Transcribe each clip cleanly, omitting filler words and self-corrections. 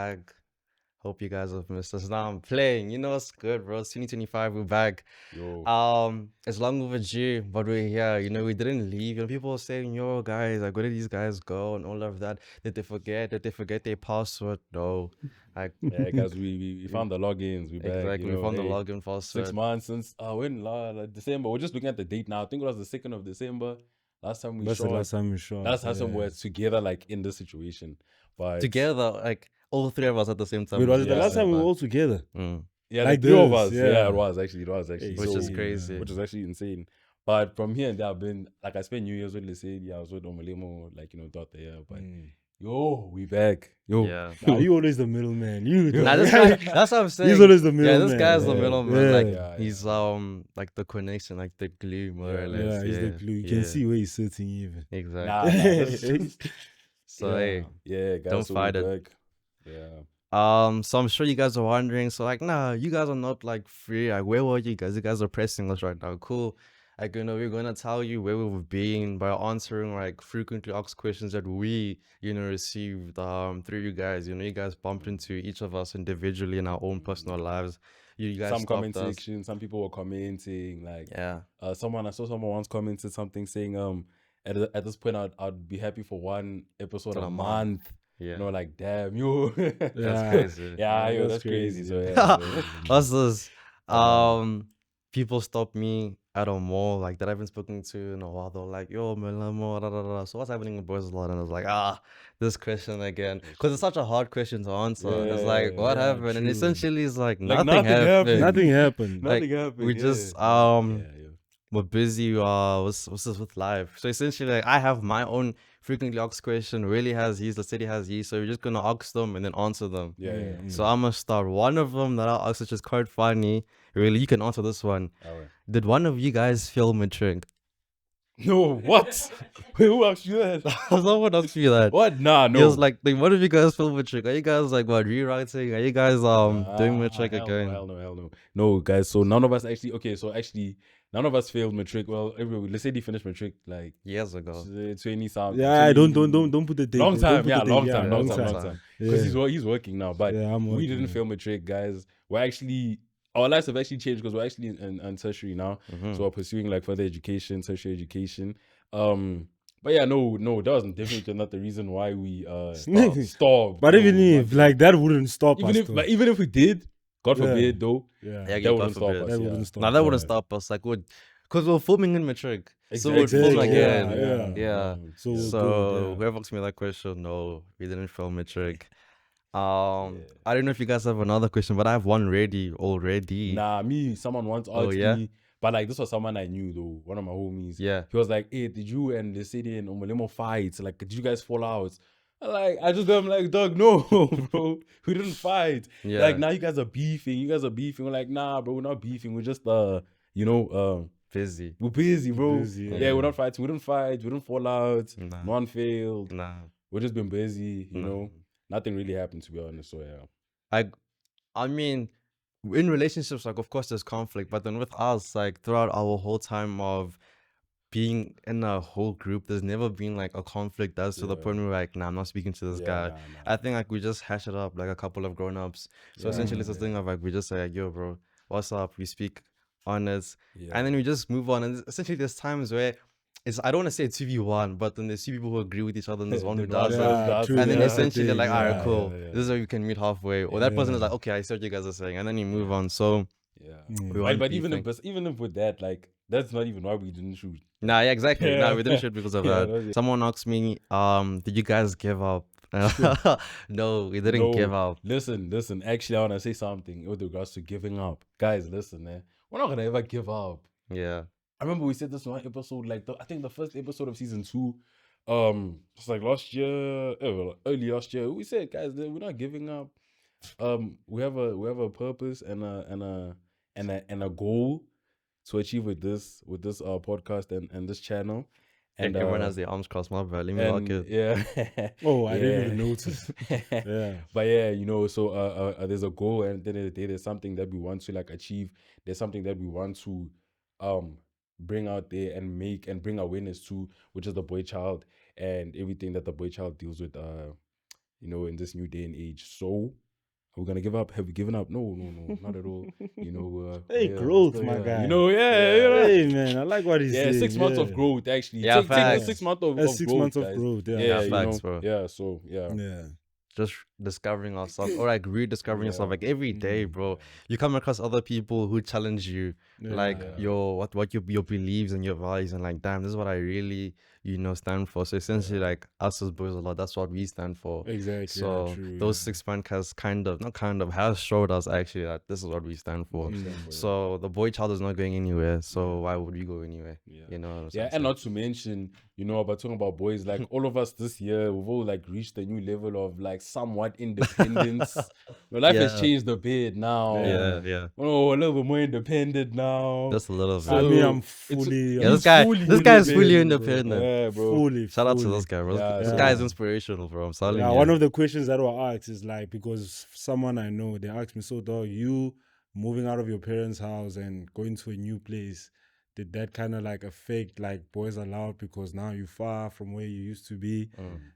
back. Hope you guys have missed us. Now I'm playing. You know it's good, bro. It's 2025. We're back. Yo. It's long overdue, but we're here. You know, we didn't leave. And people are saying, "Yo, guys, like, where did these guys go?" and all of that. Did they forget? Did they forget their password? No. Like, Yeah, guys, we found the logins. We back. exactly. You know, We found the hey, login 6 password. months since when like December. We're just looking at the date now. I think it was the 2nd of December. Last time we That's shot. the last time we shot. That's last time we were together, like in this situation. But Together, like all three of us at the same time. Wait, was it the Yeah. last time we were all together? yeah, like the three of this, us. yeah. Yeah, it was actually. Which is So- crazy. Which is actually insane. But from here and there, I've been like I spent New Year's with Lesedi. I was with Omolemo, like throughout the year. But yo, we back. Yo, Yeah. Nah, you always the middleman. You. Nah, this guy, that's what I'm saying. He's always the Yeah, middleman. this guy's the Yeah. middleman. Yeah. Like Yeah, he's like the connection, like the glue, more or Yeah. less. Yeah, he's the glue. You can see where he's sitting even. Exactly. nah, that's- So Yeah. hey, yeah, guys, Don't so fight we it. back. Yeah. so I'm sure you guys are wondering. So like, nah, you guys are not like free. Like, where were you guys? You guys are pressing us right now. Cool. Like, we're gonna tell you where we've been by answering like frequently asked questions that we, received through you guys. You guys bumped into each of us individually in our own personal lives. You guys Some comment stopped us. section, some people were commenting like Yeah. I saw someone once commented something saying at this point I'd be happy for one episode a month. Yeah. Like damn you. That's crazy. Yeah, yo, that's that's crazy. crazy. So yeah. What's this? People stop me at a mall, like that I haven't spoken to in a while. They're like, "Yo, Melamo, da da da." So what's happening with Boyz Aloud? And I was like, this question again, because it's such a hard question to answer. And it's like, what yeah, happened? And true. essentially, it's like Like, nothing happened. Nothing happened. Like, Nothing happened. we yeah. just Yeah. we're busy. What's this with life? So essentially, like, I have my own frequently asked question. Really has his. The city has his. So we're just gonna ask them and then answer them. Yeah. So I'm gonna start. One of them that I asked, which is quite funny. Really, you can answer this one. Alright. Did one of you guys film a trick? No, what? Wait, who asked you that? Someone asked me that. What? Nah, no. He was like, one of you guys film a trick? Are you guys like what rewriting? Are you guys doing matric hell again? No, hell no. No, guys, so none of us actually none of us failed matric. Well, let's say they finished matric like Years ago. 20 something. Yeah, don't put the date. Long Don't time, put yeah, the date. long Yeah, time, long time. Because Yeah. he's working now, but Yeah, I'm we working, didn't yeah. film matric, guys. We're actually our lives have actually changed because we're actually in tertiary now, so we're pursuing like further education, tertiary education. But yeah, no, that wasn't definitely not the reason why we stopped. But even if like that wouldn't stop us. Even if we did, God Yeah. forbid, though, Yeah. Yeah, that God wouldn't stop forbid. us. That yeah. wouldn't stop. Now that yeah. wouldn't stop us. Like, because we're filming in matric, so we'd Exactly. film Exactly, again. yeah. So we're So good, yeah. whoever asked me that question, no, we didn't film matric. I don't know if you guys have another question, but I have one ready already. Nah, someone once asked Oh, yeah? me, but like this was someone I knew though, one of my homies. Yeah. He was like, "Hey, did you and the city and Omolemo fight? Like, did you guys fall out?" I just got him like, "Dog, no, bro, we didn't fight. Yeah. Like now you guys are beefing. We're like, nah, bro, we're not beefing. We're just Busy. we're busy, bro. Busy, yeah. yeah. We're not fighting. We didn't fight. We didn't fall out. Nah. No one failed. Nah. We're just been busy. You Nah. know, nothing really happened to be honest. So yeah. I mean, in relationships, like, of course, there's conflict, but then with us, like, throughout our whole time of being in a whole group, there's never been like a conflict that's to the point where we're like, nah, I'm not speaking to this guy. Nah. I think like we just hash it up like a couple of grown-ups. So essentially, it's this thing of like we just say, like, yo, bro, what's up? We speak honest, and then we just move on. And essentially, there's times where I don't want to say 2v1, but then there's two people who agree with each other, and there's one who doesn't. true, And then yeah. essentially they're like, all right, Yeah, cool. This is where we can meet halfway. Or that person is Yeah. like, okay, I see what you guys are saying. And then you move on. So, Yeah. we weren't But even beefing. if with that, like that's not even why we didn't shoot. Nah, yeah, exactly. Yeah. Nah, we didn't shoot because of Yeah, that. that was it. Someone asked me, did you guys give up? No, we didn't give up. Listen. Actually, I want to say something with regards to giving up. Guys, listen, man. We're not gonna ever give up. Yeah. I remember we said this in one episode, like I think the first episode of season 2. It's like early last year. We said, guys, we're not giving up. We have a purpose and a goal to achieve with this podcast and this channel. And everyone has their arms crossed, my bad. Let me lock it. Yeah. Oh, I didn't even Yeah. notice. Yeah. But yeah, so there's a goal, and at the end of the day, there's something that we want to like achieve. There's something that we want to bring out there and make and bring awareness to, which is the boy child and everything that the boy child deals with in this new day and age. So are we gonna give up? Have we given up? No, not at all. Hey, we're growth, still my here. guy. Yeah. Hey, man, I like what he's Yeah, saying. 6 months of yeah. growth actually. Yeah, Take the facts. 6 months of That's growth, 6 months of guys. growth. Yeah, Yeah, facts, bro. Yeah, so yeah. yeah. Just discovering ourselves or like rediscovering yourself like every day, bro. You come across other people who challenge you, like Yeah. your your beliefs and your values, and like, damn, this is what I really stand for. So essentially, like us as Boyz Aloud, that's what we stand for. Exactly. So yeah, true, those yeah. 6 podcasts has showed us actually that this is what we stand for. So the boy child is not going anywhere. So why would we go anywhere? Yeah. You know what I'm Yeah, saying? and not to mention, about talking about boys, like all of us this year, we've all like reached a new level of like somewhat independence. Life has Yeah. changed a bit now. Yeah. Oh, a little bit more independent now. Just a little bit. I mean, So, I'm fully. Yeah, I'm this guy is fully independent, bro. independent. Yeah, bro. Fully. Shout out to fully. this guy, bro. Yeah, This so- guy is inspirational, bro. I'm telling Yeah, you. one of the questions that were asked is like, because someone I know, they asked me, so dog, you moving out of your parents' house and going to a new place, did that kind of like affect like Boyz Aloud because now you're far from where you used to be?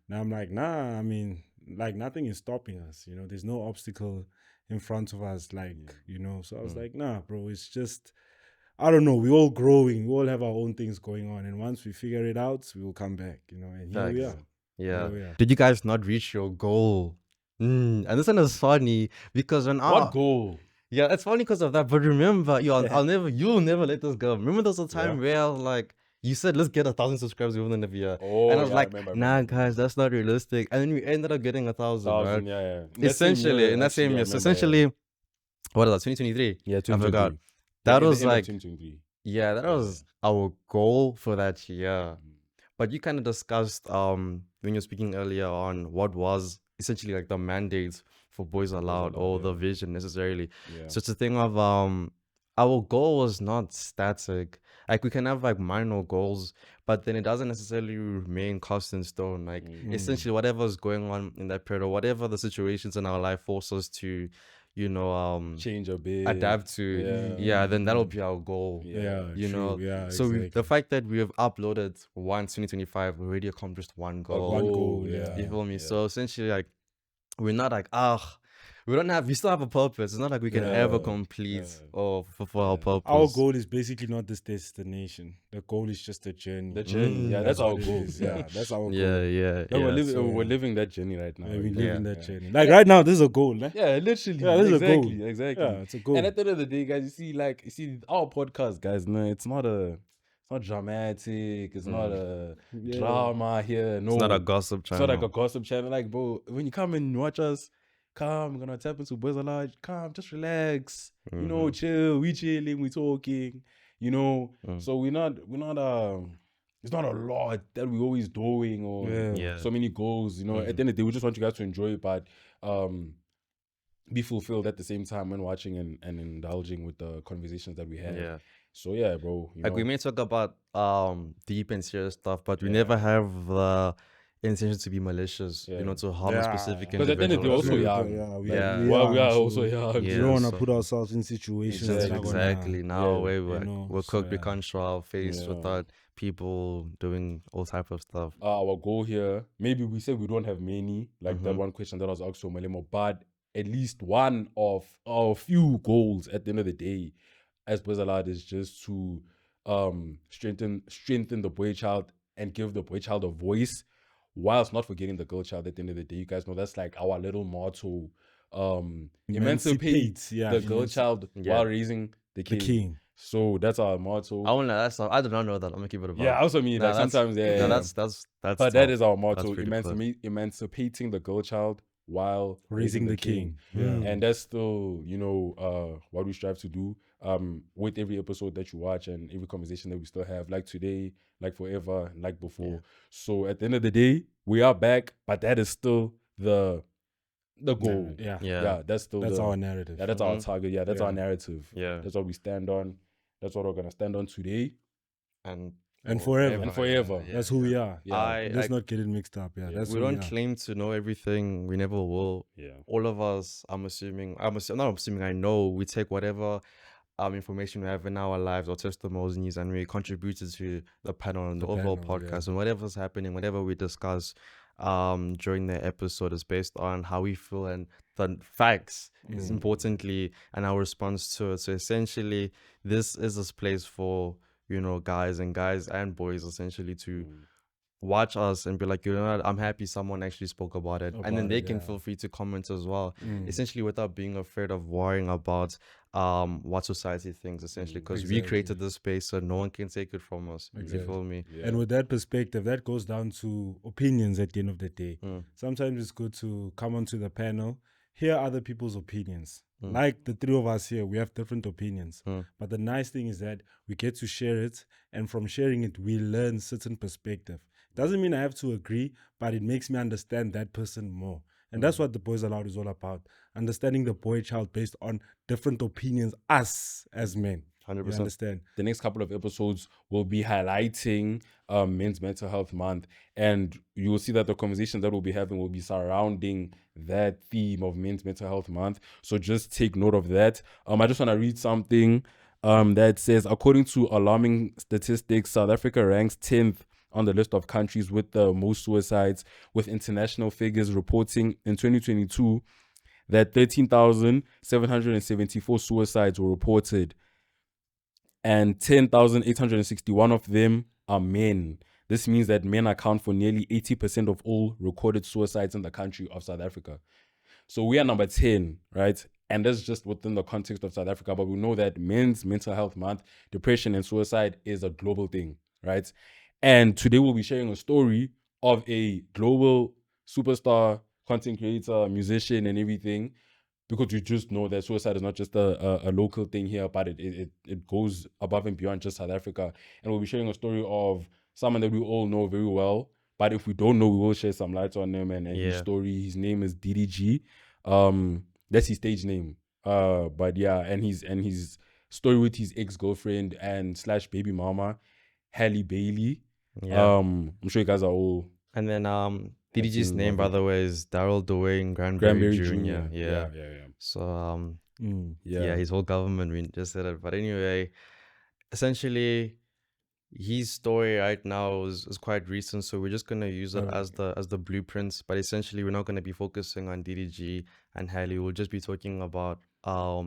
Now I'm like, nah, I mean, like nothing is stopping us, there's no obstacle in front of us, like, so I was like, nah, bro, it's just, I don't know, we're all growing, we all have our own things going on, and once we figure it out, we will come back, and here we Facts. are. Yeah. Oh, yeah. Did you guys not reach your goal? And this one is funny because when What goal? yeah, it's funny because of that. But remember, you'll never let this go. Remember, there was a time where like you said, let's get 1,000 subscribers within a year. Oh, and I was yeah, like, I nah, remember. guys, that's not realistic. And then we ended up getting 1,000, right? 1,000, yeah. In that same Essentially, year, in that actually, same I year. So remember, essentially, what is that? 2023. Yeah, I forgot. 2023. That At the was end of like 2023. yeah, that was our goal for that year. But you kind of discussed when you're speaking earlier on what was essentially like the mandates for Boyz Aloud or the vision necessarily. Yeah. So it's a thing of our goal was not static. Like we can have like minor goals, but then it doesn't necessarily remain cast in stone. Like essentially whatever's going on in that period or whatever the situations in our life force us to, Change a bit. adapt to. Yeah, then that'll be our goal. Yeah, You true. know, Yeah, so exactly. the fact that we have uploaded once 2025, we already accomplished one goal. One goal, yeah. You feel me? So essentially, like, we're not like, we still have a purpose. It's not like we can ever complete or fulfill our purpose. Our goal is basically not this destination. The goal is just the journey. The journey. Yeah, that's our what it goal. is. Yeah, that's our goal. Yeah. No, we're living, so, we're living that journey right now. Yeah, we Yeah. live in that journey. Like right now, this is a goal. Eh? Yeah, literally. Yeah, this is a goal. Exactly. Yeah, it's a goal. And at the end of the day, guys, you see our podcast, guys, no, it's not dramatic. It's not a drama here. No, It's not a gossip It's channel. not like a gossip channel. Like, bro, when you come and watch us, we're gonna tap into Boyz Aloud. Just relax. Chill. We chilling. We talking. So we're not. It's not a lot that we're always doing or so many goals. At the end of the day, we just want you guys to enjoy it, but be fulfilled at the same time when watching and indulging with the conversations that we have. Yeah. So yeah, bro. Like we may talk about deep and serious stuff, but we never have the intention to be malicious, to harm a specific Because at the end of the day, individual. also young. We are also young. young. We Yeah, don't want to so- put ourselves in situations that are Exactly. Now we're cooked, we yeah. can't show our face without people doing all type of stuff. Our goal here, maybe we said we don't have many, like that one question that was asked from Malemo, but at least one of our few goals at the end of the day as Boyz Aloud is just to strengthen the boy child and give the boy child a voice whilst not forgetting the girl child at the end of the day. You guys know that's like our little motto. Emancipate the girl child while raising the king. So that's our motto. I did not know that. I'm gonna keep it about. Yeah, also me. Like sometimes, that's but tough. that is our motto: pretty clear. emancipating the girl child while Raising the king. And that's still, what we strive to do. With every episode that you watch and every conversation that we still have, like today, like forever, and like before. So at the end of the day, we are back, but that is still the goal. Yeah. That's our narrative. Yeah, that's our target. Yeah, that's our narrative. Yeah. That's what we stand on. That's what we're gonna stand on today And forever. and forever. That's who we are. Yeah. Let's not get it mixed up. Yeah, that's we who don't we are. claim to know everything. We never will. Yeah. All of us, I know we take whatever information we have in our lives or testimonies and we contributed to the panel and the overall podcast and whatever's happening, whatever we discuss. during the episode is based on how we feel and the facts is importantly and our response to it. So essentially this is this place for, you know, guys and boys essentially to watch us and be like, you know what, I'm happy someone actually spoke about it, and then About they it, can yeah. feel free to comment as well, essentially without being afraid of worrying about what society thinks, essentially, because we Exactly. created this space so no one can take it from us. You Exactly. feel me? Yeah. And with that perspective, that goes down to opinions at the end of the day. Mm. Sometimes it's good to come onto the panel, hear other people's opinions. Mm. Like the three of us here, we have different opinions. Mm. But the nice thing is that we get to share it, and from sharing it, we learn certain perspective. Doesn't mean I have to agree, but it makes me understand that person more. And that's what the Boyz Aloud is all about. Understanding the boy child based on different opinions, us as men. 100%. You understand? The next couple of episodes will be highlighting Men's Mental Health Month, and you will see that the conversations that we'll be having will be surrounding that theme of Men's Mental Health Month. So just take note of that. I just want to read something that says, according to alarming statistics, South Africa ranks 10th on the list of countries with the most suicides, with international figures reporting in 2022 that 13,774 suicides were reported, and 10,861 of them are men. This means that men account for nearly 80% of all recorded suicides in the country of South Africa. So we are number 10, right? And that's just within the context of South Africa. But we know that Men's Mental Health Month, depression and suicide is a global thing, right? And today we'll be sharing a story of a global superstar, content creator, musician, and everything, because you just know that suicide is not just a local thing here, but it goes above and beyond just South Africa. And we'll be sharing a story of someone that we all know very well. But if we don't know, we will share some light on him and his Yeah. story. His name is DDG. That's his stage name. But yeah, and his story with his ex-girlfriend and slash baby mama, Halle Bailey. Yeah. I'm sure you guys are all And then DDG's seen name, by about the way, is Daryl Dwayne Granberry, Granberry Jr. Jr. Yeah. Yeah. So Yeah. his whole government, we just said it. But anyway, essentially his story right now is quite recent, so we're just gonna use it as the blueprints. But essentially we're not gonna be focusing on DDG and Hailey. We'll just be talking about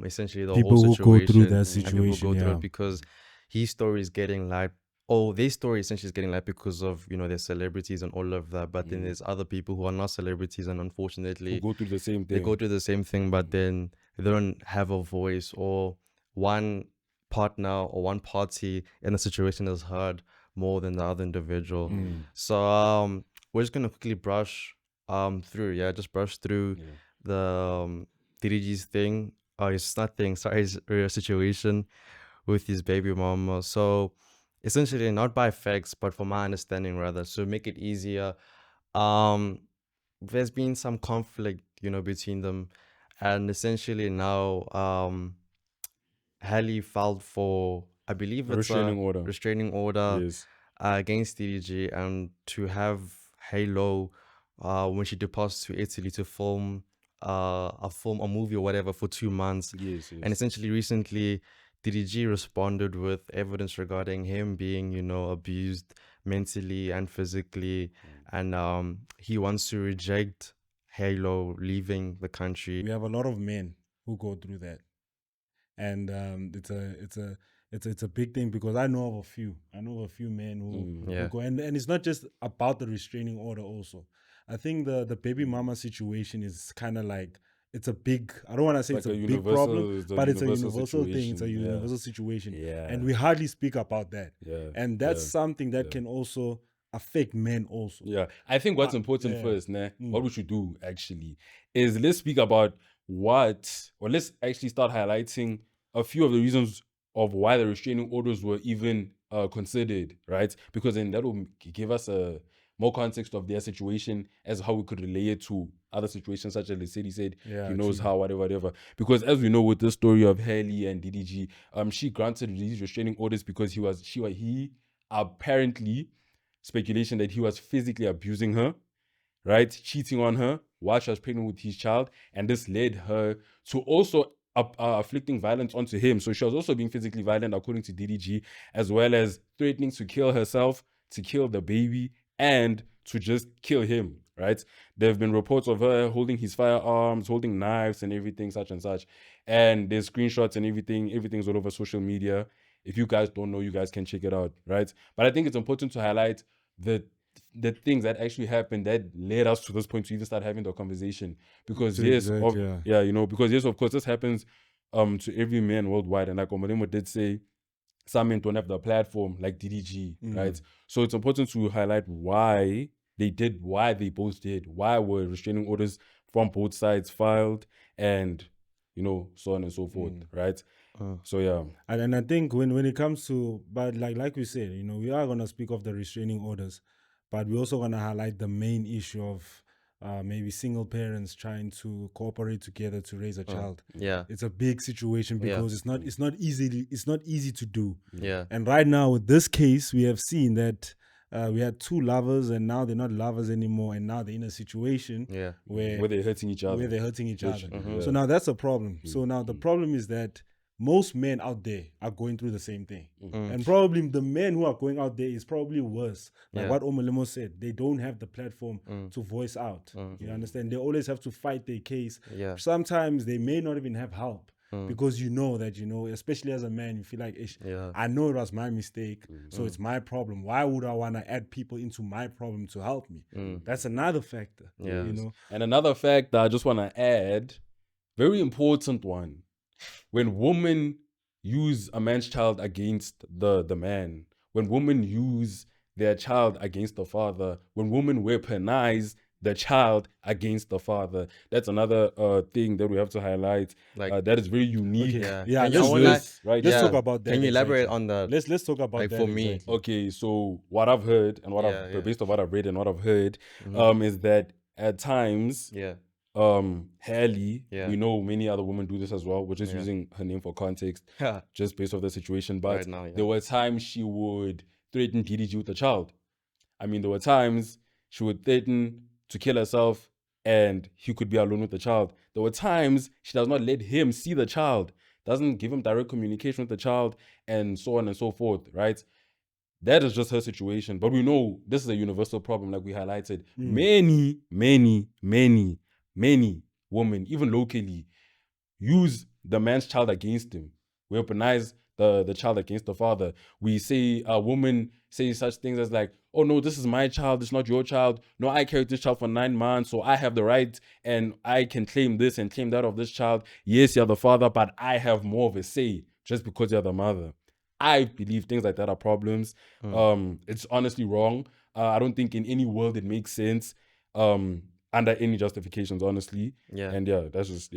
essentially the People whole who situation, go through that and people situation, go through yeah. it because his story is getting light. Oh, their story essentially is getting light because of, you know, their celebrities and all of that. But then there's other people who are not celebrities, and unfortunately Who go through the same thing. they go through the same thing, but then they don't have a voice, or one partner or one party in the situation is heard more than the other individual. So we're just gonna quickly brush through, just brush through the DDG's thing. It's nothing, sorry, his situation with his baby mama. So essentially, not by facts, but from my understanding rather, so make it easier. There's been some conflict, you know, between them, and essentially now Halle filed for, I believe A it's restraining a order. restraining order Yes. against DDG, and to have Halo when she departs to Italy to film a movie or whatever for 2 months. Yes. And essentially recently DDG responded with evidence regarding him being, you know, abused mentally and physically, and he wants to reject Halo leaving the country. We have a lot of men who go through that, and it's a big thing, because I know of a few. I know of a few men who Yeah. go, and it's not just about the restraining order. Also, I think the baby mama situation is kind of like, it's a big, I don't want to say Like it's a a big universal- problem, it's a but it's a universal universal thing. It's a situation, yeah. universal situation, Yeah. and we hardly speak about that. Yeah. And that's yeah. something that can also affect men also. Yeah, I think what's important yeah. first, what we should do actually is let's speak about let's actually start highlighting a few of the reasons of why the restraining orders were even considered, right? Because then that will give us a more context of their situation as how we could relate it to other situations, such as the city said, Yeah, he knows true. how, whatever. Because as we know with the story of Hailey and DDG, she granted these restraining orders because he apparently, speculation that he was physically abusing her, right? Cheating on her while she was pregnant with his child. And this led her to also afflicting violence onto him. So she was also being physically violent, according to DDG, as well as threatening to kill herself, to kill the baby, and to just kill him, right? There have been reports of her holding his firearms, holding knives and everything, such and such. And there's screenshots and everything. Everything's all over social media. If you guys don't know, you guys can check it out, right? But I think it's important to highlight the things that actually happened that led us to this point to even start having the conversation. Because because yes, of course, this happens to every man worldwide. And like Omolemo did say, some men don't have the platform like DDG, right? So it's important to highlight why they both did, why were restraining orders from both sides filed, and so on and so forth, right? So yeah, and I think when it comes to, but like we said, we are gonna speak of the restraining orders, but we're also gonna highlight the main issue of maybe single parents trying to cooperate together to raise a child. Yeah. It's a big situation because it's not easy to do. Yeah. And right now with this case, we have seen that we had two lovers and now they're not lovers anymore, and now they're in a situation where they're hurting each other. So now that's a problem. So now the problem is that most men out there are going through the same thing. And probably the men who are going out there is probably worse. Like what Omolemo said, they don't have the platform to voice out. You understand? They always have to fight their case. Sometimes they may not even have help. Because that, especially as a man, you feel like, I know it was my mistake, so it's my problem. Why would I want to add people into my problem to help me? That's another factor. And another fact that I just want to add, very important one. When women use a man's child against the man, when women use their child against the father, when women weaponize the child against the father, that's another thing that we have to highlight. Like that is very unique. Let's talk about that. Can you elaborate on that? Let's talk about that. For me, okay. So what I've heard and based on what I've read and what I've heard, is that at times, Halle, we know many other women do this as well. We're just using her name for context, just based off the situation. But there were times she would threaten DDG with the child. I mean, there were times she would threaten to kill herself and he could be alone with the child. There were times she does not let him see the child, doesn't give him direct communication with the child, and so on and so forth, right? That is just her situation. But we know this is a universal problem, like we highlighted. Many women, even locally, use the man's child against him. Weaponize the child against the father. We say a woman say such things as like, oh no, this is my child, it's not your child. No, I carried this child for 9 months, so I have the right and I can claim this and claim that of this child. Yes, you're the father, but I have more of a say just because you're the mother. I believe things like that are problems. It's honestly wrong. I don't think in any world it makes sense under any justifications, honestly. And that's just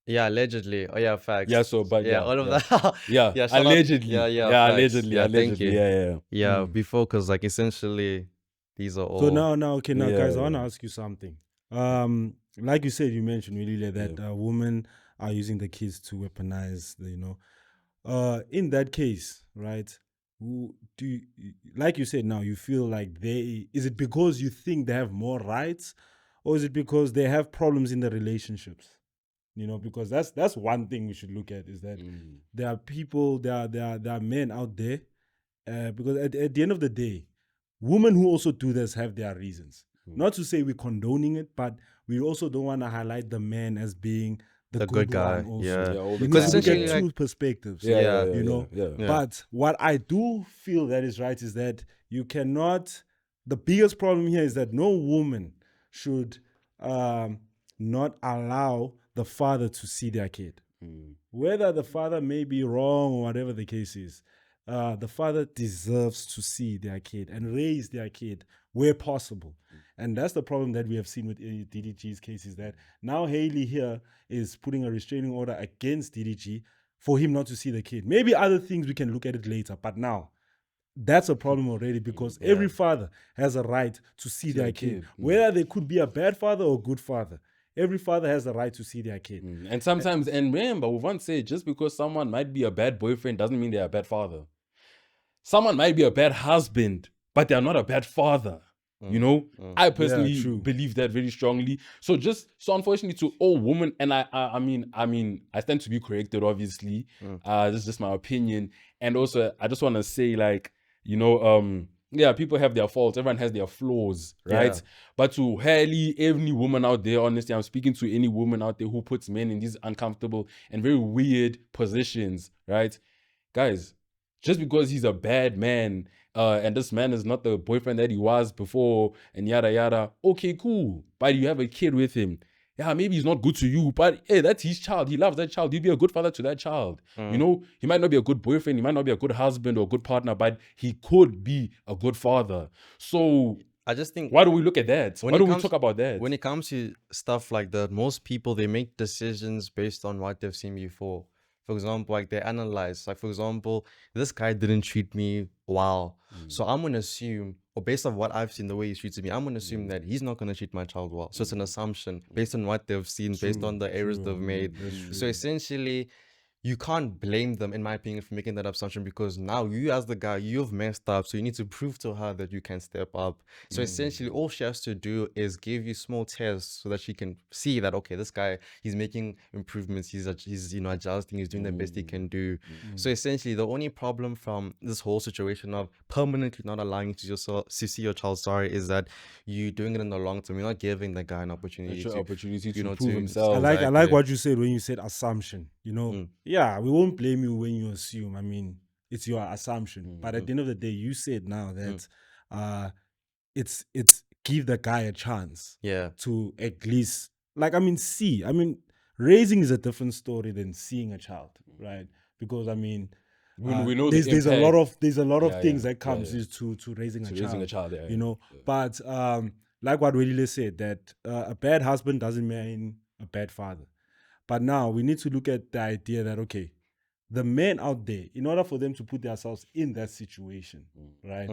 allegedly. Oh yeah, facts. Yeah, so but all of that. Allegedly. Allegedly. Before, because like essentially these are all. So now guys, I want to ask you something. Like you said, you mentioned really that women are using the kids to weaponize in that case, right? Like you said, now you feel like is it because you think they have more rights, or is it because they have problems in the relationships? Because that's one thing we should look at, is that there are people, there are men out there, because at the end of the day, women who also do this have their reasons. Not to say we're condoning it, but we also don't want to highlight the man as being the good guy. Because essentially, we get two perspectives. But what I do feel that is right is that you cannot. The biggest problem here is that no woman should not allow the father to see their kid. Whether the father may be wrong or whatever the case is, the father deserves to see their kid and raise their kid where possible. And that's the problem that we have seen with DDG's case, is that now Halle here is putting a restraining order against DDG for him not to see the kid. Maybe other things we can look at it later, but now that's a problem already, because every father has a right to see their kid. Whether they could be a bad father or a good father, every father has the right to see their kid. And sometimes, and remember, we once said, just because someone might be a bad boyfriend doesn't mean they're a bad father. Someone might be a bad husband, but they're not a bad father. I personally believe that very strongly. So unfortunately to all women, and I mean I stand to be corrected, obviously. This is just my opinion. And also I just want to say, like, yeah, people have their faults. Everyone has their flaws, right? Yeah. But to hardly any woman out there, honestly, I'm speaking to any woman out there who puts men in these uncomfortable and very weird positions, right? Guys, just because he's a bad man, and this man is not the boyfriend that he was before, and yada yada, okay, cool. But you have a kid with him. Yeah, maybe he's not good to you, but hey, that's his child. He loves that child. He'd be a good father to that child. You know, he might not be a good boyfriend, he might not be a good husband or a good partner, but he could be a good father. So I just think why do we look at that? when Why it do we comes- talk about that? when it comes to stuff like that, most people, they make decisions based on what they've seen before. For example, like they analyze, like for example, this guy didn't treat me well, so I'm gonna assume, or based on what I've seen, the way he treated me, I'm gonna assume that he's not gonna treat my child well. So it's an assumption based on what they've seen, based on the errors they've made. So essentially, you can't blame them, in my opinion, for making that assumption, because now you, as the guy, you've messed up, so you need to prove to her that you can step up. So essentially, all she has to do is give you small tests so that she can see that, okay, this guy, he's making improvements, he's adjusting, he's doing the best he can do. So essentially, the only problem from this whole situation of permanently not allowing you to see your child, is that you're doing it in the long term. You're not giving the guy an opportunity opportunity to know, prove to- himself. I like Exactly. what you said when you said assumption. You know, yeah, we won't blame you when you assume. I mean, it's your assumption. But at the end of the day, you said now that it's give the guy a chance Yeah. to at least, like, I mean, see. I mean, raising is a different story than seeing a child, right? Because I mean, we know the there's a lot impact. of Yeah, things yeah, that comes yeah. to raising a To child. raising a child, yeah, you yeah, know. But like what Willie said, that a bad husband doesn't mean a bad father. But now we need to look at the idea that, okay, the men out there, in order for them to put themselves in that situation, right?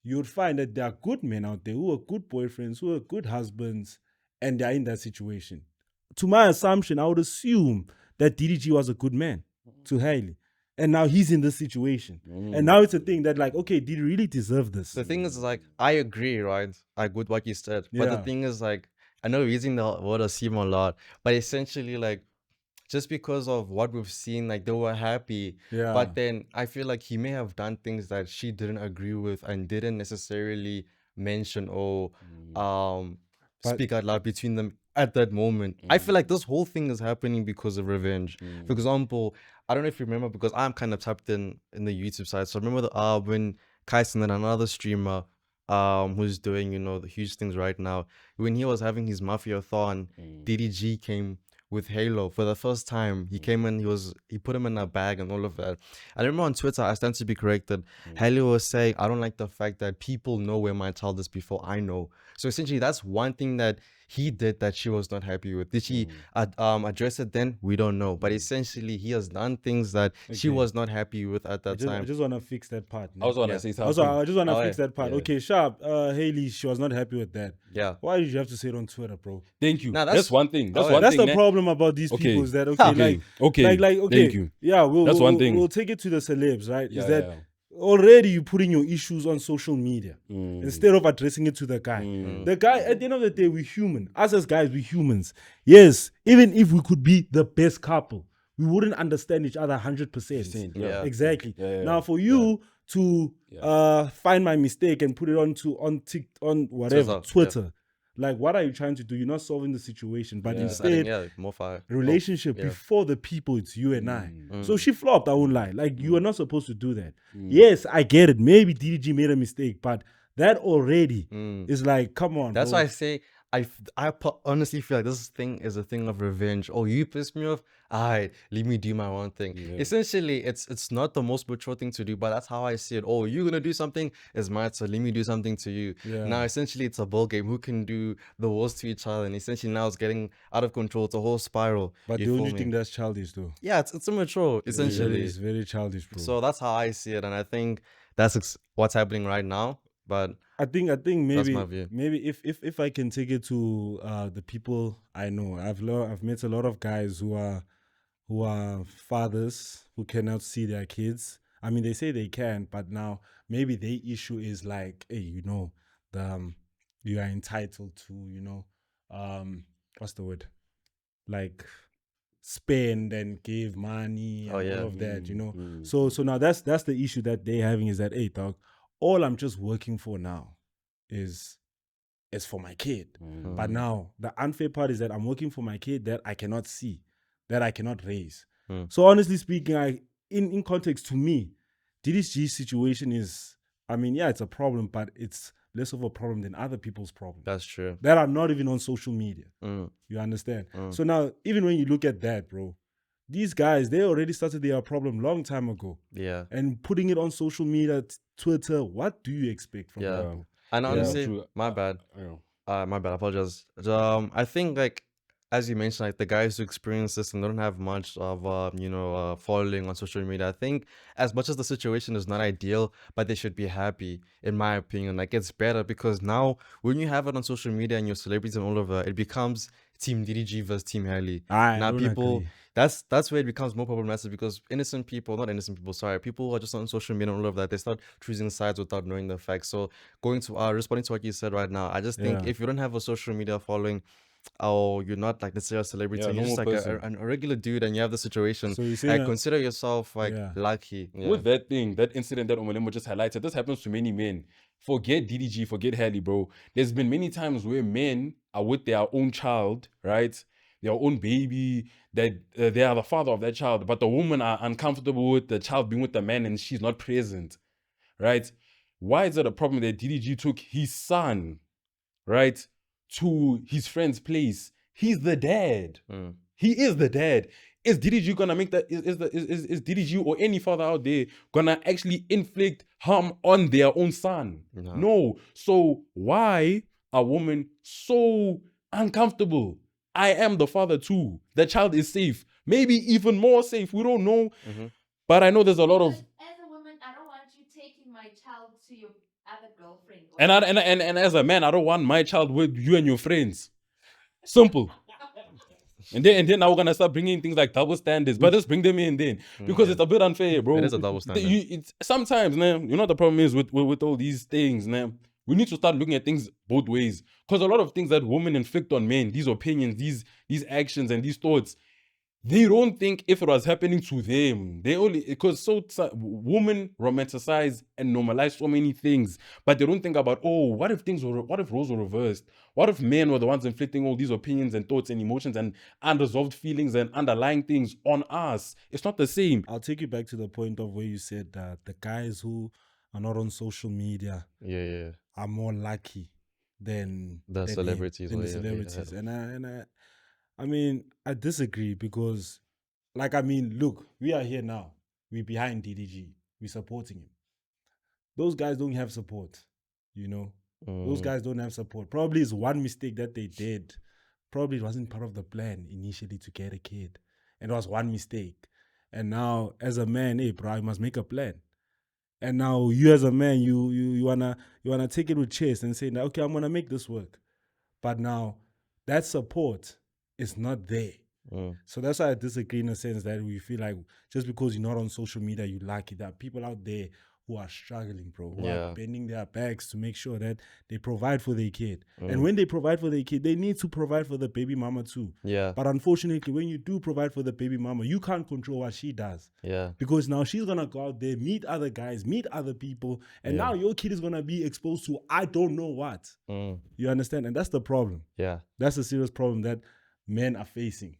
You would find that there are good men out there who are good boyfriends, who are good husbands, and they're in that situation. To my assumption, I would assume that DDG was a good man to Hailey. And now he's in this situation. And now it's a thing that, like, okay, did he really deserve this? The thing is, like, I agree, right? Like with what you said. But the Yeah. thing is, like, I know we're using the word assume a lot, but essentially, like, just because of what we've seen, like, they were happy. Yeah. But then I feel like he may have done things that she didn't agree with and didn't necessarily mention or speak out loud between them at that moment. I feel like this whole thing is happening because of revenge. For example, I don't know if you remember, because I'm kind of tapped in the YouTube side. So I remember when Kyson and another streamer who's doing, the huge things right now, when he was having his mafia-thon, DDG came with Halo for the first time. He came in, he put him in a bag and all of that. I remember on Twitter, I stand to be corrected, Halo was saying, I don't like the fact that people know where my child is before I know. So essentially, that's one thing that he did that she was not happy with. Did she address it then? We don't know. But essentially, he has done things that she was not happy with at that I time. just want to fix that part. I was want to Yeah. say Also, something. I just want to Oh, fix yeah. that part. Yeah. Okay, Sharp, Hailey, she was not happy with that. Yeah. Why did you have to say it on Twitter, bro? Thank you. Nah, that's one thing. That's oh, yeah. one That's thing. the problem about these Okay. people, is that, okay, Okay. Okay. like, okay, Thank you. yeah, That's one thing. We'll take it to the celebs, right? Yeah, is that yeah. already you're putting your issues on social media Mm. instead of addressing it to the guy. The guy, at the end of the day, we're human. Us as guys, we're humans. Yes, even if we could be the best couple, we wouldn't understand each other 100%. Yeah. Exactly. Yeah. Now, for you to find my mistake and put it on whatever Twitter, like, what are you trying to do? You're not solving the situation, but instead, more fire. relationship before the people, it's you and I. So she flopped, I won't lie. Like, you are not supposed to do that. Yes, I get it. Maybe DDG made a mistake, but that already is like, come on. That's bro. why I say honestly feel like this thing is a thing of revenge. Oh, you pissed me off? Alright, leave me do my own thing. Essentially, it's not the most mature thing to do, but that's how I see it. Oh, you're gonna do something, it's my turn. Let me do something to you. Now, essentially, it's a ball game. Who can do the worst to each other? And essentially, now it's getting out of control. It's a whole spiral. But You don't feel you me? think that's childish, though? Yeah, it's immature. Essentially, It's very childish, bro. so that's how I see it, and I think that's what's happening right now. But I think maybe my view. maybe if I can take it to the people I know, I've met a lot of guys who are fathers who cannot see their kids. I mean, they say they can, but now maybe the issue is like, hey, you are entitled to, what's the word? Like, spend and give money and all of that, So now that's the issue that they're having, is that, hey, dog, all I'm just working for now is for my kid. But now the unfair part is that I'm working for my kid that I cannot see, that I cannot raise. So honestly speaking, in context to me, DDG's situation is, I mean, yeah, it's a problem, but it's less of a problem than other people's problems That's true. that are not even on social media. You understand? So now, even when you look at that, bro, these guys, they already started their problem long time ago. Yeah. And putting it on social media, Twitter, what do you expect from Yeah. people? And honestly, true. my bad. Yeah. My bad. I apologize. I think like as you mentioned, like the guys who experience this and don't have much of following on social media. I think as much as the situation is not ideal, but they should be happy, in my opinion. Like it's better because now when you have it on social media and your celebrities and all of that, it becomes Team DDG versus Team Haley. I Now don't people, agree. that's where it becomes more problematic because not innocent people, sorry, people who are just on social media and all of that, they start choosing sides without knowing the facts. So going to responding to what you said right now, I just think Yeah. if you don't have a social media following, or you're not like necessarily a celebrity, Yeah, you're just like normal person. a regular dude and you have the situation, So you're saying like that- consider yourself like Yeah. lucky. Yeah. With that thing, that incident that Omolemo just highlighted, this happens to many men. Forget DDG, forget Haley, bro. There's been many times where men are with their own child, right? Their own baby, that they are the father of that child, but the woman are uncomfortable with the child being with the man and she's not present, right? Why is it a problem that DDG took his son, right, to his friend's place? He's the dad. He is the dad. Is DDG gonna make that? Is DDG or any father out there gonna actually inflict harm on their own son? No. So why are women so uncomfortable? I am the father too. The child is safe. Maybe even more safe. We don't know. But I know there's a lot of. As a woman, I don't want you taking my child to your other girlfriend. And as a man, I don't want my child with you and your friends. Simple. And then now we're gonna start bringing things like double standards, but let's bring them in then because it's a bit unfair, bro. It is a double standard. It's sometimes, man. You know the problem is with all these things, man. We need to start looking at things both ways because a lot of things that women inflict on men, these opinions, these actions, and these thoughts, they don't think if it was happening to them. They only because women romanticize and normalize so many things, but they don't think about what if roles were reversed? What if men were the ones inflicting all these opinions and thoughts and emotions and unresolved feelings and underlying things on us? It's not the same. I'll take you back to the point of where you said that the guys who are not on social media Yeah. are more lucky than The than celebrities, than or the yeah, celebrities. I mean, I disagree because, like, I mean, look, we are here now. We're behind DDG. We're supporting him. Those guys don't have support, you know. Those guys don't have support. Probably it's one mistake that they did. Probably it wasn't part of the plan initially to get a kid. And it was one mistake. And now, as a man, hey, bro, you must make a plan. And now you as a man, you wanna take it with chest and say, okay, I'm gonna make this work. But now that support is not there. So that's why I disagree in a sense that we feel like just because you're not on social media, you're lucky. There are people out there who are struggling, bro, who are bending their backs to make sure that they provide for their kid. And when they provide for their kid, they need to provide for the baby mama too. Yeah. But unfortunately, when you do provide for the baby mama, you can't control what she does. Yeah. Because now she's gonna go out there, meet other guys, meet other people, and now your kid is gonna be exposed to I don't know what. You understand? And that's the problem. Yeah. That's a serious problem that men are facing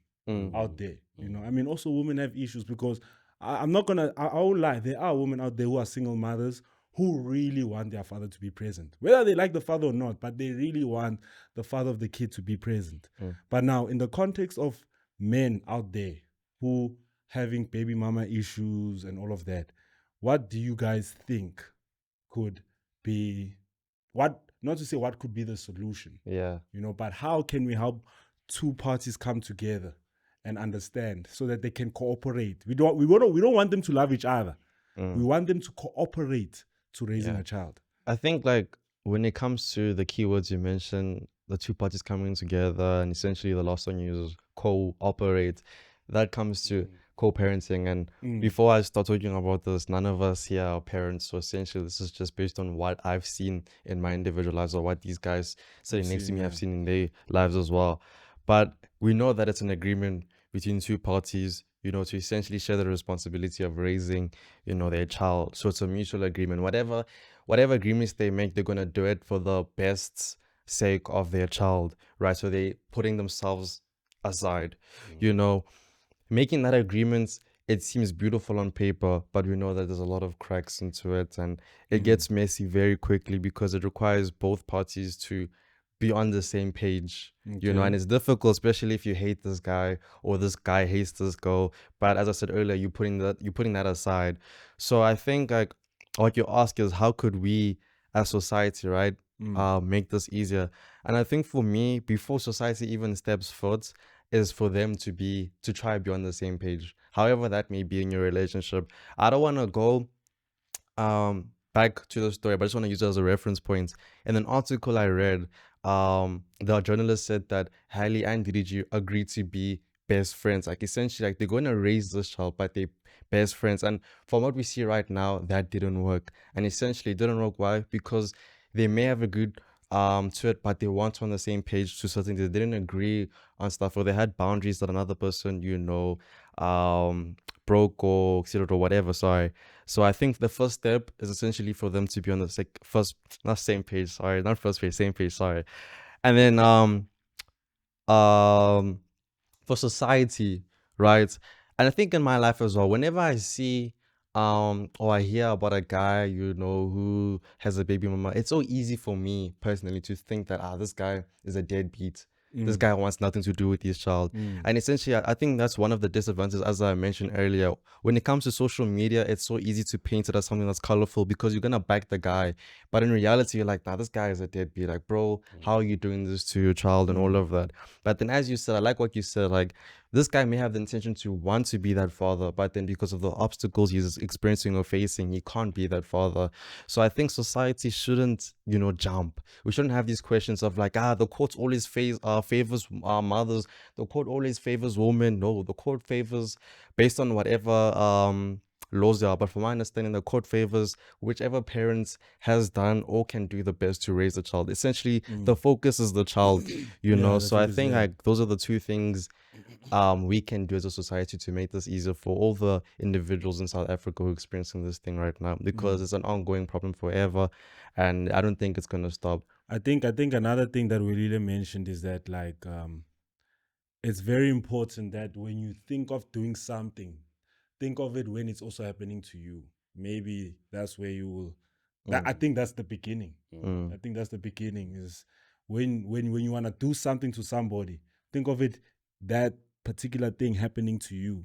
out there. You know, I mean, also women have issues because I won't lie, there are women out there who are single mothers who really want their father to be present. Whether they like the father or not, but they really want the father of the kid to be present. But now, in the context of men out there who having baby mama issues and all of that, what do you guys think could be, not to say what could be the solution, Yeah. you know, but how can we help two parties come together and understand so that they can cooperate? We don't want them to love each other. We want them to cooperate to raising a child. I think like when it comes to the keywords you mentioned, the two parties coming together and essentially the last one you use cooperate, that comes to co-parenting. And before I start talking about this, none of us here are parents, so essentially this is just based on what I've seen in my individual lives or what these guys sitting next to me have seen in their lives as well. But we know that it's an agreement between two parties, you know, to essentially share the responsibility of raising, you know, their child. So it's a mutual agreement. Whatever whatever agreements they make, they're gonna do it for the best sake of their child, right? So they putting themselves aside, you know, making that agreement. It seems beautiful on paper, but we know that there's a lot of cracks into it, and it gets messy very quickly because it requires both parties to be on the same page, you know, and it's difficult, especially if you hate this guy or this guy hates this girl. But as I said earlier, you're putting that aside. So I think like what you ask is, how could we as society, right, make this easier? And I think for me, before society even steps foot, is for them to try to be on the same page, however that may be in your relationship. I don't want to go back to the story, but I just want to use it as a reference point. In an article I read, the journalist said that Hailey and DDG agreed to be best friends. Like essentially, like they're going to raise this child, but they best friends. And from what we see right now, that didn't work. And essentially, it didn't work. Why? Because they may have agreed to it, but they weren't on the same page to certain things. They didn't agree on stuff, or they had boundaries that another person, you know, broke or exceeded or whatever. Sorry. So I think the first step is essentially for them to be on the not same page. Sorry, not first page, same page. Sorry. And then for society, right? And I think in my life as well, whenever I see or I hear about a guy, you know, who has a baby mama, it's so easy for me personally to think that this guy is a deadbeat. This guy wants nothing to do with his child. And essentially, I think that's one of the disadvantages, as I mentioned earlier. When it comes to social media, it's so easy to paint it as something that's colorful because you're going to back the guy. But in reality, you're like, nah, this guy is a deadbeat. Like, bro, how are you doing this to your child and all of that? But then, as you said, I like what you said, like, this guy may have the intention to want to be that father, but then because of the obstacles he's experiencing or facing, he can't be that father. So I think society shouldn't, you know, jump. We shouldn't have these questions of like, the court always favors mothers. The court always favors women. No, the court favors based on whatever laws there are. But from my understanding, the court favors whichever parents has done or can do the best to raise the child. Essentially, the focus is the child, you know. So I think like those are the two things we can do as a society to make this easier for all the individuals in South Africa who are experiencing this thing right now, because it's an ongoing problem forever, and I don't think it's gonna stop. I think another thing that we really mentioned is that like it's very important that when you think of doing something, think of it when it's also happening to you. Maybe that's where you will. I think that's the beginning. I think that's the beginning is when you want to do something to somebody, think of it, that particular thing happening to you,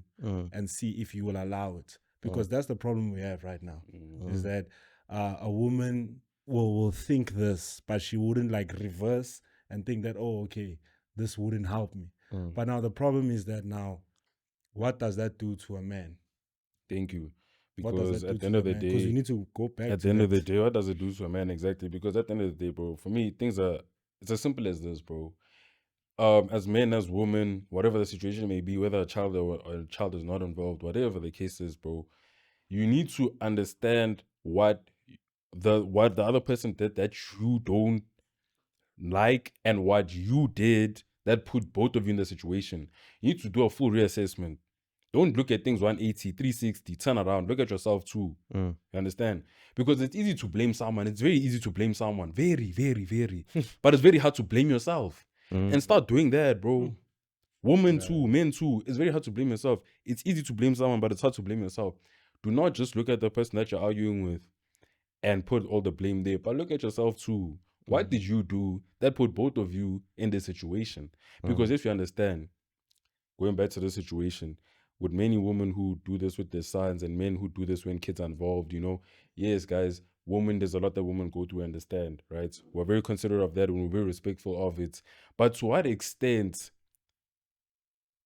and see if you will allow it, because that's the problem we have right now, is that a woman will think this, but she wouldn't like reverse and think that, oh, okay, this wouldn't help me. But now the problem is that now, what does that do to a man? Thank you. What does Because that do at the to end a of the man? Because day, you need to go back at to the end of that. the day, what does it do to a man exactly? Because at the end of the day, bro, for me, it's as simple as this, bro. As men, as women, whatever the situation may be, whether a child or a child is not involved, whatever the case is, bro, you need to understand what the other person did that you don't like, and what you did that put both of you in the situation. You need to do a full reassessment. Don't look at things 180, 360, turn around. Look at yourself too. You understand? Because it's easy to blame someone. It's very easy to blame someone. Very, very, very. But it's very hard to blame yourself. And start doing that, bro. Women too, men too. It's very hard to blame yourself. It's easy to blame someone, but it's hard to blame yourself. Do not just look at the person that you're arguing with and put all the blame there, but look at yourself too. What did you do that put both of you in this situation? Because if you understand, going back to the situation, with many women who do this with their sons and men who do this when kids are involved, you know, yes, guys, women, there's a lot that women go through, understand, right? We're very considerate of that and we're very respectful of it. But to what extent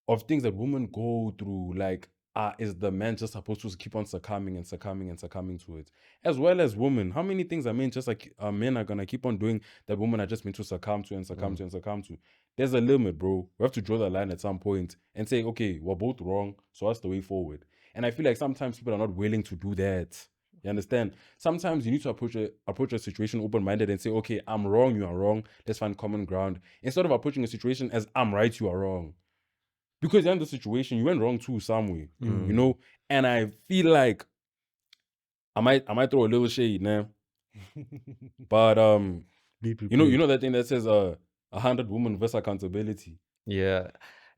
of things that women go through, like, is the man just supposed to keep on succumbing and succumbing and succumbing to it? As well as women, how many things are men just like men are gonna keep on doing that women are just meant to succumb to and succumb to and succumb to? There's a limit, bro. We have to draw the line at some point and say, okay, we're both wrong, so what's the way forward? And I feel like sometimes people are not willing to do that. You understand? Sometimes you need to approach a situation open-minded and say, okay, I'm wrong, you are wrong. Let's find common ground. Instead of approaching a situation as I'm right, you are wrong. Because you're in the situation, you went wrong too somewhere, you know? And I feel like I might throw a little shade now. But Be you prepared. know that thing that says 100 women versus accountability. Yeah.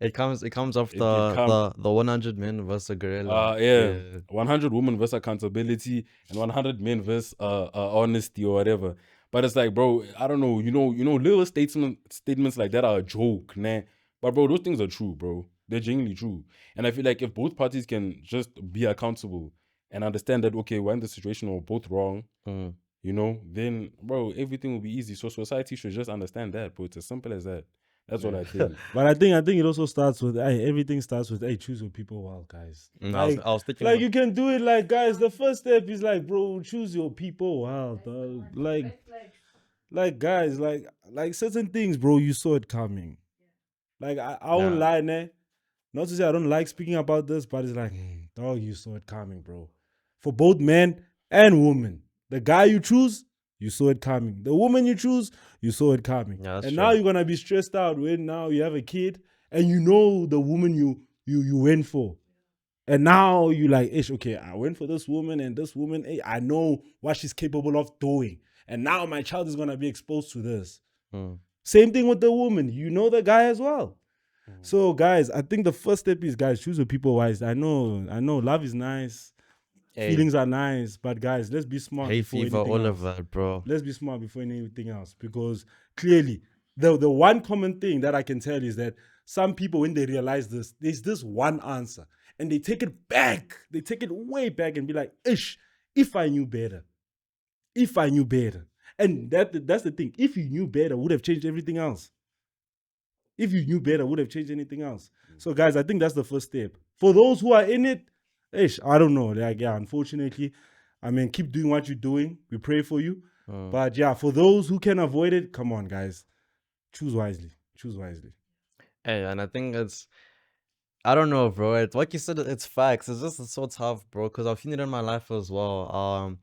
It comes off It the 100 men versus a gorilla. yeah, Yeah. 100 women versus accountability and 100 men versus honesty or whatever. But it's like, bro, I don't know. You know, little statements like that are a joke, nah. But bro, those things are true, bro. They're genuinely true. And I feel like if both parties can just be accountable and understand that, okay, we're in the situation, we're both wrong, Mm. you know, then bro, everything will be easy. So society should just understand that, bro. It's as simple as that. That's what I think. But I think it also starts with everything starts with choose your people well, guys. I was thinking Like about, you can do it, like guys. The first step is like, bro, choose your people well, dog. Like guys, like certain things, bro. You saw it coming. Like I won't yeah. lie, nah. Not to say I don't like speaking about this, but it's like, dog, you saw it coming, bro. For both men and women, the guy you choose, you saw it coming. The woman you choose, you saw it coming. Yeah, that's And true. now you're gonna be stressed out when now you have a kid and you know the woman you went for. And now you like, ish, okay, I went for this woman and this woman, I know what she's capable of doing. And now my child is gonna be exposed to this. Mm. Same thing with the woman. You know the guy as well. So guys, I think the first step is, guys, choose your people wise. I know, love is nice, Hey, feelings are nice, but guys, let's be smart hay before fever, anything all else. of that, bro. Let's be smart before anything else, because clearly the one common thing that I can tell is that some people, when they realize this, there's this one answer and they take it back. They take it way back and be like, ish, if I knew better. If I knew better. And that's the thing. If you knew better, would have changed everything else. If you knew better, would have changed anything else. So, guys, I think that's the first step. For those who are in it, I don't know. Like, yeah, unfortunately, I mean, keep doing what you're doing. We pray for you. But yeah, for those who can avoid it, come on, guys. Choose wisely. Choose wisely. Hey, and I think I don't know, bro. It's like you said, it's facts. It's so tough, bro. Because I've seen it in my life as well.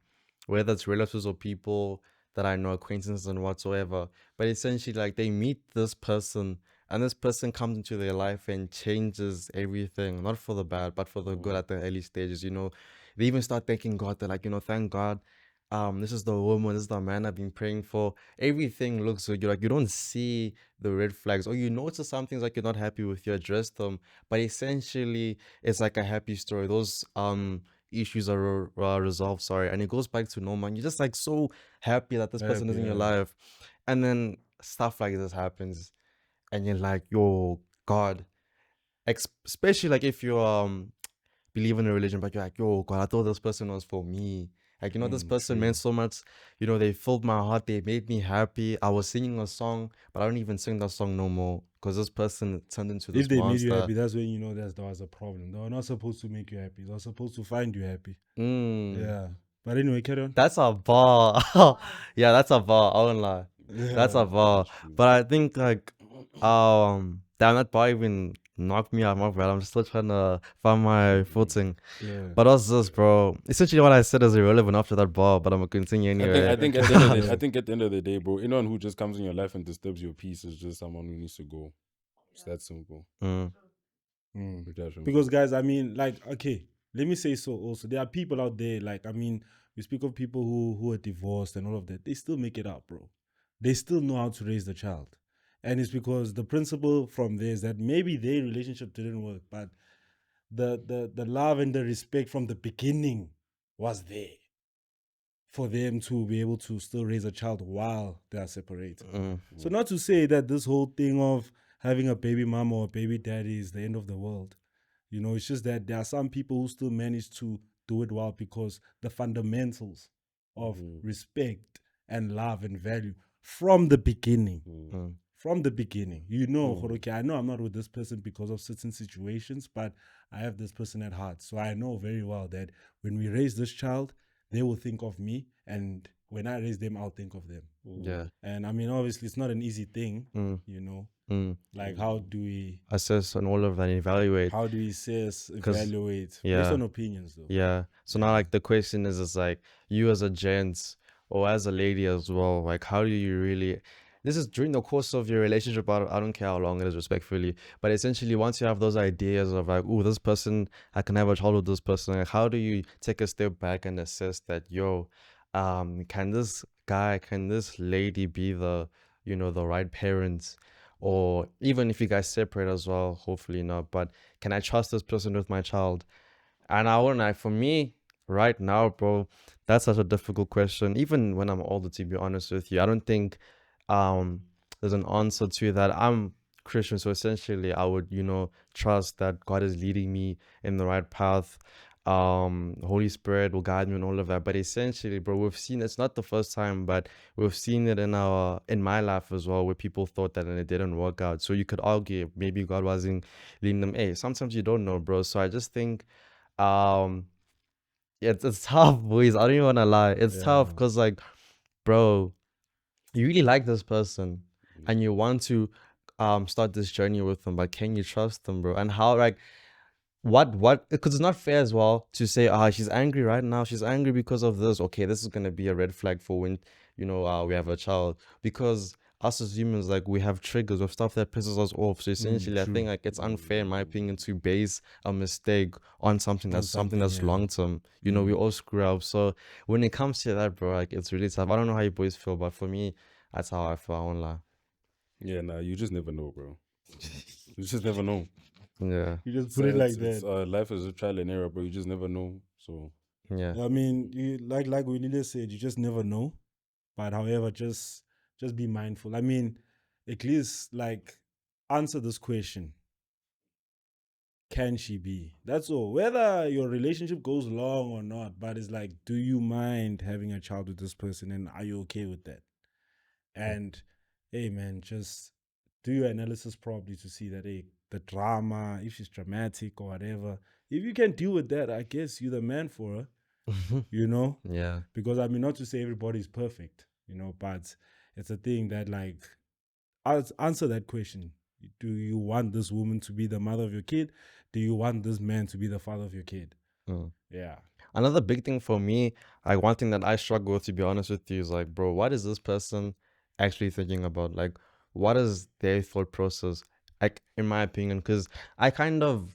Whether it's relatives or people that I know, acquaintances and whatsoever. But essentially, like they meet this person, and this person comes into their life and changes everything, not for the bad, but for the good at the early stages. You know, they even start thanking God. They're like, thank God. This is the woman, this is the man I've been praying for. Everything looks good. You're like, you don't see the red flags, or you notice some things like you're not happy with, you address them, but essentially it's like a happy story. Those issues are resolved, sorry, and it goes back to normal, and you're just like so happy that this person is in your life. And then stuff like this happens and you're like, yo, God. Especially like if you believe in a religion, but you're like, yo, God, I thought this person was for me. Like, this person meant so much. They filled my heart. They made me happy. I was singing a song, but I don't even sing that song no more because this person turned into this If they made monster. you happy, that's when you know there was a problem. They were not supposed to make you happy. They were supposed to find you happy. Yeah. But anyway, carry on. That's a bar. Yeah, that's a bar. I won't lie. That's a bar. But I think like, damn, that bar even knocked me out, my bad. I'm still trying to find my footing. Yeah. But what's this, bro? Essentially, what I said is irrelevant after that bar, but I'm gonna continue anyway. I think at the end of the, I think at the end of the day, bro, anyone who just comes in your life and disturbs your peace is just someone who needs to go. It's that simple. Because guys, I mean, like, okay, let me say so also. There are people out there, like, I mean, we speak of people who are divorced and all of that. They still make it up, bro. They still know how to raise the child. And it's because the principle from there is that maybe their relationship didn't work, but the love and the respect from the beginning was there for them to be able to still raise a child while they are separated. So not to say that this whole thing of having a baby mama or a baby daddy is the end of the world. It's just that there are some people who still manage to do it well because the fundamentals of respect and love and value from the beginning. From the beginning, okay, I know I'm not with this person because of certain situations, but I have this person at heart. So I know very well that when we raise this child, they will think of me, and when I raise them, I'll think of them. Yeah. And I mean, obviously, it's not an easy thing, Like, how do we assess and all of that, evaluate? How do we assess, evaluate based on opinions, though? Yeah. So now, like, the question is like, you as a gent or as a lady as well, like, how do you really? This is during the course of your relationship. I don't care how long it is, respectfully. But essentially, once you have those ideas of like, oh, this person, I can have a child with this person. Like, how do you take a step back and assess that, yo, can this guy, can this lady be the, the right parent? Or even if you guys separate as well, hopefully not, but can I trust this person with my child? And I wouldn't, for me, right now, bro, that's such a difficult question. Even when I'm older, to be honest with you, I don't think um there's an answer to that. I'm Christian, so essentially I would, trust that God is leading me in the right path. Holy Spirit will guide me and all of that. But essentially, bro, we've seen it's not the first time, but we've seen it in my life as well, where people thought that and it didn't work out. So you could argue maybe God wasn't leading them. Hey, sometimes you don't know, bro. So I just think um yeah, it's tough, boys. I don't even want to lie. It's tough Yeah. because, like, bro, you really like this person and you want to start this journey with them, but can you trust them, bro? And how, like, what because it's not fair as well to say, she's angry right now, she's angry because of this. Okay, this is gonna be a red flag for when we have a child, because us as humans, like, we have triggers of stuff that pisses us off. So essentially I true. think, like, it's unfair in my opinion to base a mistake on something that's something, yeah. long term. We all screw up. So when it comes to that, bro, like, it's really tough. I don't know how you boys feel, but for me, that's how I feel. I won't lie. Yeah, nah, you just never know, bro. You just never know. Yeah. You just put it like that. Life is a trial and error, bro. You just never know. So Yeah. I mean, you like Willie said, you just never know. But however, just be mindful. I mean, at least like answer this question. Can she be? That's all. Whether your relationship goes long or not, but it's like, do you mind having a child with this person and are you okay with that? And hey man, just do your analysis properly to see that, hey, the drama, if she's dramatic or whatever, if you can deal with that, I guess you're the man for her. Yeah. Because I mean, not to say everybody's perfect, but it's a thing that, like, answer that question. Do you want this woman to be the mother of your kid? Do you want this man to be the father of your kid? Yeah. Another big thing for me, like, one thing that I struggle with, to be honest with you, is like, bro, what is this person actually thinking about? Like, what is their thought process? Like, in my opinion, because I kind of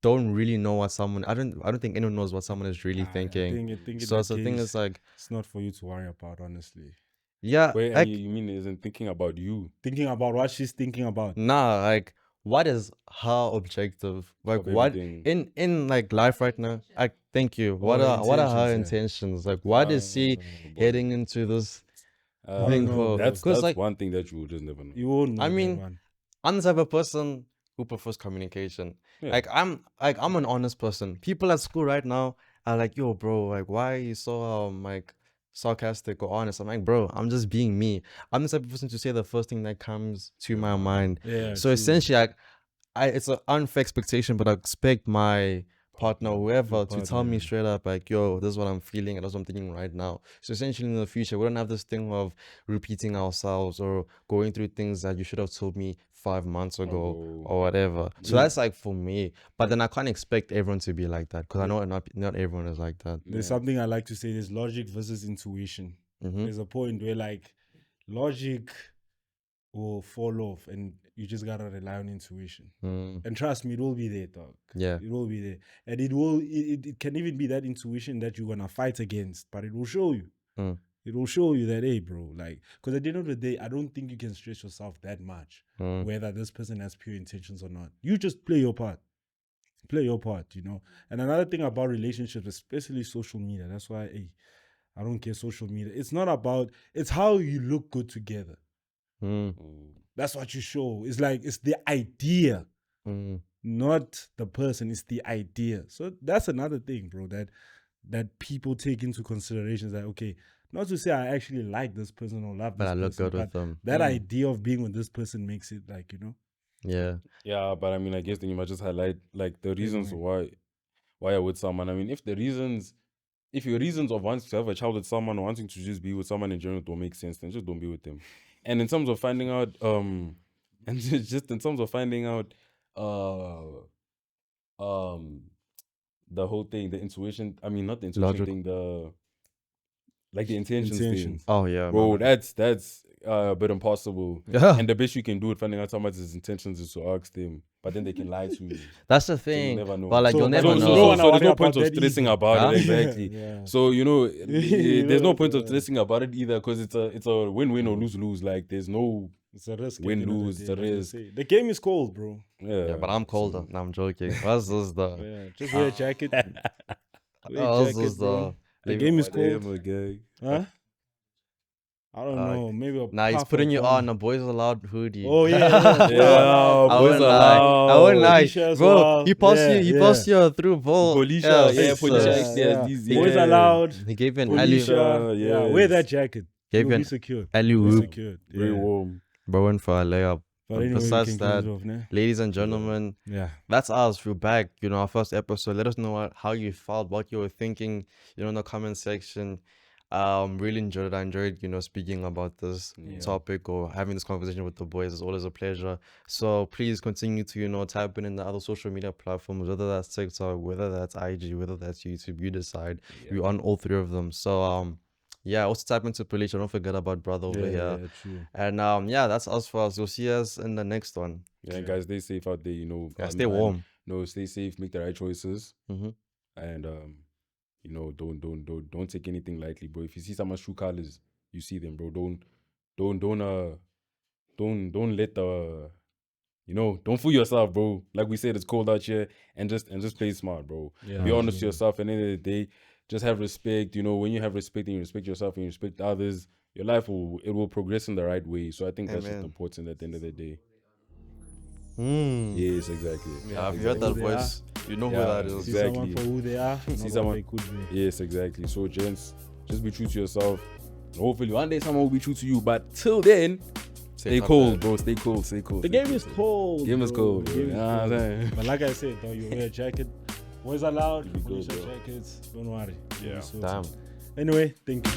don't really know what someone. I don't think anyone knows what someone is really thinking. I think in So that the thing case, is, like, it's not for you to worry about, honestly. yeah, wait, and like, you mean it isn't thinking about you? Thinking about what she's thinking about. nah, like, what is her objective? Like, Of what everything. in like life right now? Like, thank you. Oh, What are her intentions, yeah. intentions? Like, what is she Boy. heading into this I thing don't know, for? bro. That's Because, like, one thing that you will just never know. You won't know I that mean, one. I'm the type of person who prefers communication. Yeah. Like, I'm an honest person. People at school right now are like, yo, bro, like, why are you so like sarcastic or honest? I'm like, bro, I'm just being me. I'm the type of person to say the first thing that comes to my mind. Yeah, So true. essentially, like, it's an unfair expectation, but I expect my partner, whoever, to tell me straight up, like, yo, this is what I'm feeling and that's what I'm thinking right now. So essentially, in the future, we don't have this thing of repeating ourselves or going through things that you should have told me 5 months ago or whatever. So that's, like, for me. But then I can't expect everyone to be like that, because I know not everyone is like that. There's something I like to say, there's logic versus intuition. There's a point where, like, logic will fall off and you just gotta rely on intuition. And trust me, it will be there, dog. Yeah. It will be there. And it can even be that intuition that you're gonna fight against, but it will show you. It will show you that, hey, bro, like, because at the end of the day, I don't think you can stress yourself that much, whether this person has pure intentions or not. You just play your part. Play your part, And another thing about relationships, especially social media, that's why, hey, I don't care social media. It's not about, it's how you look good together. That's what you show. It's like, it's the idea, not the person. It's the idea. So that's another thing, bro, that people take into consideration. Is that, okay, not to say I actually like this person or love this But I look person, good but with them. that idea of being with this person makes it, like, Yeah. Yeah, but I mean, I guess then you might just highlight, like, the reasons why you're with someone. I mean, if your reasons of wanting to have a child with someone or wanting to just be with someone in general don't make sense, then just don't be with them. And in terms of finding out, and just in terms of finding out, the whole thing, the intuition. I mean, not the intuition Logic. thing, the intentions thing. Oh yeah, Bro, man. that's a bit impossible. Yeah. And the best you can do at finding out someone's intentions is to ask them. But then they can lie to you. That's the So you'll thing. never know. But like So, you'll like, never so know. no one- there's no worry point about of that stressing either. about Huh? it. Exactly. Yeah. So there's no point of Yeah. stressing about it either because it's a win-win or lose-lose. Like there's no It's a risk. at Win, the end of the lose, day, it's a like they risk. say. The game is cold, bro. Yeah, but I'm colder. so- No, I'm joking. What's this the? Yeah, just wear a jacket. Wear a What's jacket, this bro. the? The game is Damn, cold. okay. Huh? I don't Uh, know. Maybe a Nah, he's puff putting of you one. on a Boyz Aloud hoodie. Oh yeah, Yeah, I Boyz wouldn't lie. I wouldn't Aloud. lie, Felicia as bro. well. He passed Yeah, you. He yeah. passed you through ball. Felicia, yeah, it's, Felicia, uh, yeah, these- Boyz yeah. Aloud. He gave you an alley. Felicia. Yeah, yes. wear that jacket. Gave You'll you be an secured. alley You'll be whoop. secured. Very Yeah. warm. Bro went for a layup. But But anyway, we besides can close that, off, nah? ladies and gentlemen, Yeah. that's us. We're back. You know, our first episode. Let us know how you felt, what you were thinking. You know, in the comment section. Really enjoyed it. I enjoyed, speaking about this topic or having this conversation with the boys. It's always a pleasure. So please continue to, type in the other social media platforms, whether that's TikTok, whether that's IG, whether that's YouTube. You decide. We're on all three of them. So yeah, also type into Felicia. Don't forget about brother over here. Yeah, true. And yeah, that's us for us. You'll see us in the next one. Yeah, and guys, stay safe out there. Yeah, stay warm. No, stay safe. Make the right choices. Mm-hmm. And don't take anything lightly, bro. If you see someone's true colors, you see them, bro. Don't let the don't fool yourself, bro. Like we said, it's cold out here, and just play smart, bro. Yeah, Be honest to yourself. And at the end of the day, just have respect. When you have respect and you respect yourself and you respect others, your life will progress in the right way. So I think that's just Amen. important at the end of the day. Mm. Yes, exactly. Yeah, if you heard that Who they voice, you know who Yeah, that is. See Exactly. someone for who they are. See not what someone- they could be. Yes, exactly. So, gents, just be true to yourself. And hopefully, one day someone will be true to you. But till then, stay top cold, man. bro. Stay cold. Stay cold. The stay game cold, is stay cold. Game is bro. cold, The bro. game is You know what I'm cold. saying? But like I said, though, you wear a jacket. Boys Aloud. You be good, Felicia bro. jackets. Don't worry. You'll be Yeah. sorted. Damn. Anyway, thank you.